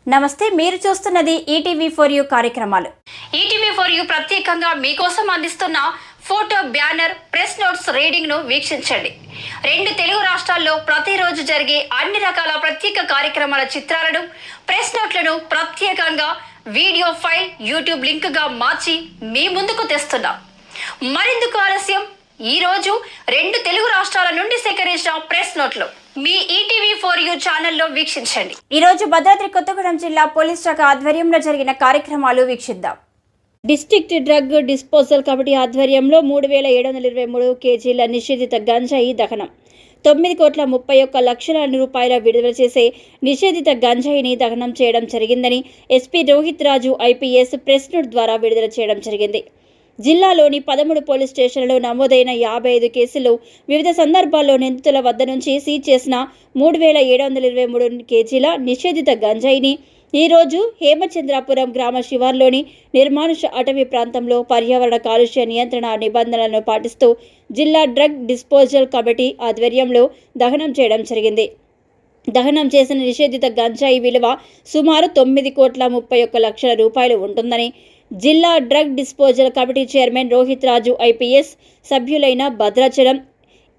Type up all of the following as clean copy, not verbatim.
నమస్తే, మీరు చూస్తున్నది ఈటీవీ4యు కార్యక్రమాలు. ఈటీవీ4యు ప్రత్యేకంగా మీకోసం అందిస్తున్న photo banner press notes reading ను వీక్షించండి. 2 తెలుగు రాష్ట్రాల్లో ప్రతిరోజు జరిగే అన్ని రకాల ప్రత్యేక కార్యక్రమాల చిత్రాలను, ప్రెస్ నోట్లను ప్రత్యేకంగా వీడియో ఫైల్ యూట్యూబ్ లింక్ గా మార్చి మీ ముందుకు తెస్తున్నాం. మరెందుకు ఆలస్యం? ఈ రోజు 2 తెలుగు రాష్ట్రాల నుండి సేకరించిన ప్రెస్ నోట్లు మీ ఈటీవీ4యు ఛానల్లో వీక్షించండి. ఈ రోజు భద్రాద్రి కొత్తగూడెం జిల్లా పోలీస్ శాఖ ఆధ్వర్యంలో జరిగిన కార్యక్రమాలు వీక్షిద్దాం. డిస్ట్రిక్ట్ డ్రగ్ డిస్పోజల్ కమిటీ ఆధ్వర్యంలో 3723 కేజీల నిషేధిత గంజాయి దహనం, 9,31,00,000 రూపాయల విడుదల చేసే నిషేధిత గంజాయిని దహనం చేయడం జరిగిందని SP Rohit Raju IPS press note ద్వారా విడుదల చేయడం జరిగింది. జిల్లాలోని 13 పోలీస్ స్టేషన్లలో నమోదైన 55 కేసులు, వివిధ సందర్భాల్లో నిందితుల వద్ద నుంచి సీజ్ చేసిన 3723 కేజీల నిషేధిత గంజాయిని ఈరోజు హేమచంద్రాపురం గ్రామ శివార్లోని నిర్మానుష అటవీ ప్రాంతంలో పర్యావరణ కాలుష్య నియంత్రణ నిబంధనలను పాటిస్తూ జిల్లా డ్రగ్ డిస్పోజల్ కమిటీ ఆధ్వర్యంలో దహనం చేయడం జరిగింది. దహనం చేసిన నిషేధిత గంజాయి విలువ సుమారు 9,31,00,000 రూపాయలు ఉంటుందని జిల్లా drug disposal committee chairman Rohit Raju IPS, సభ్యులైన Bhadrachalam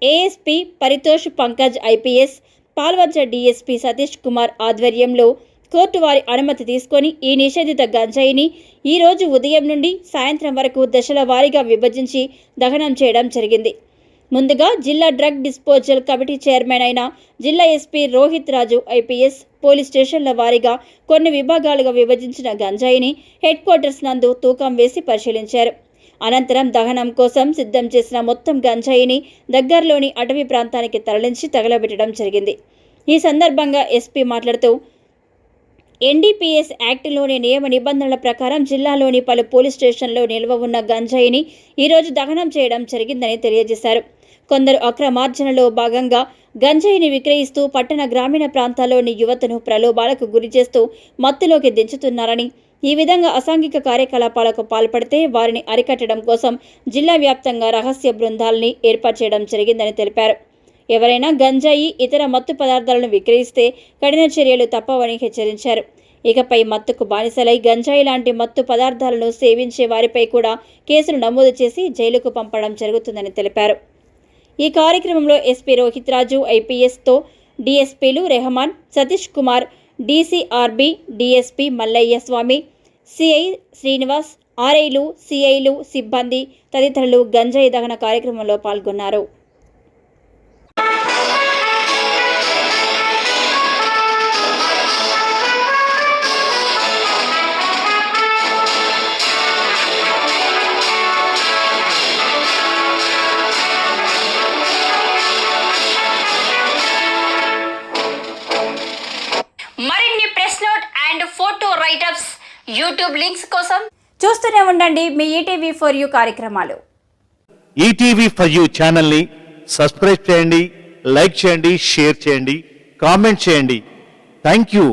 ASP Paritosh Pankaj IPS, Palvancha DSP Satish Kumar ఆధ్వర్యంలో కోర్టు వారి అనుమతి తీసుకొని ఈ నిషేధిత గంజాయిని ఈరోజు ఉదయం నుండి సాయంత్రం వరకు దశల వారీగా విభజించి దహనం చేయడం జరిగింది. ముందుగా జిల్లా డ్రగ్ డిస్పోజల్ కమిటీ చైర్మన్ అయిన జిల్లా SP Rohit Raju IPS police స్టేషన్ల వారీగా కొన్ని విభాగాలుగా విభజించిన గంజాయిని హెడ్ క్వార్టర్స్ నందు తూకం వేసి పరిశీలించారు. అనంతరం దహనం కోసం సిద్ధం చేసిన మొత్తం గంజాయిని దగ్గరలోని అటవీ ప్రాంతానికి తరలించి తగలబెట్టడం జరిగింది. ఈ సందర్భంగా ఎస్పీ మాట్లాడుతూ ఎన్డీపీఎస్ యాక్ట్లోని నియమ నిబంధనల ప్రకారం జిల్లాలోని పలు పోలీస్ స్టేషన్లో నిల్వ ఉన్న గంజాయిని ఈరోజు దహనం చేయడం జరిగిందని తెలియజేశారు. కొందరు అక్రమార్జనలో భాగంగా గంజాయిని విక్రయిస్తూ పట్టణ గ్రామీణ ప్రాంతాల్లోని యువతను ప్రలోభాలకు గురి చేస్తూ మత్తులోకి దించుతున్నారని, ఈ విధంగా అసాంఘిక కార్యకలాపాలకు పాల్పడితే వారిని అరికట్టడం కోసం జిల్లా వ్యాప్తంగా రహస్య బృందాలని ఏర్పాటు చేయడం జరిగిందని తెలిపారు. ఎవరైనా గంజాయి, ఇతర మత్తు పదార్థాలను విక్రయిస్తే కఠిన చర్యలు తప్పవని హెచ్చరించారు. ఇకపై మత్తుకు బానిసలై గంజాయి లాంటి మత్తు పదార్థాలను సేవించే వారిపై కూడా కేసులు నమోదు చేసి జైలుకు పంపడం జరుగుతుందని తెలిపారు. ఈ కార్యక్రమంలో ఎస్పీ రోహిత్ రాజు ఐపీఎస్తో డీఎస్పీలు రెహమాన్, సతీష్ కుమార్, డీసీఆర్బీ డీఎస్పీ మల్లయ్య స్వామి, సిఐ శ్రీనివాస్, ఆర్ఐలు, సిఐలు, సిబ్బంది తదితరులు గంజాయి దహన కార్యక్రమంలో పాల్గొన్నారు. మరిన్ని press note and photo write-ups YouTube links కోసం చూస్తూనే ఉండండి మీ ఈటీవీ4యు కార్యక్రమాలు. ఈటీవీ4యు ఛానల్ని సబ్స్క్రైబ్ చేయండి, లైక్ చేయండి, షేర్ చేయండి, కామెంట్ చేయండి. Thank you.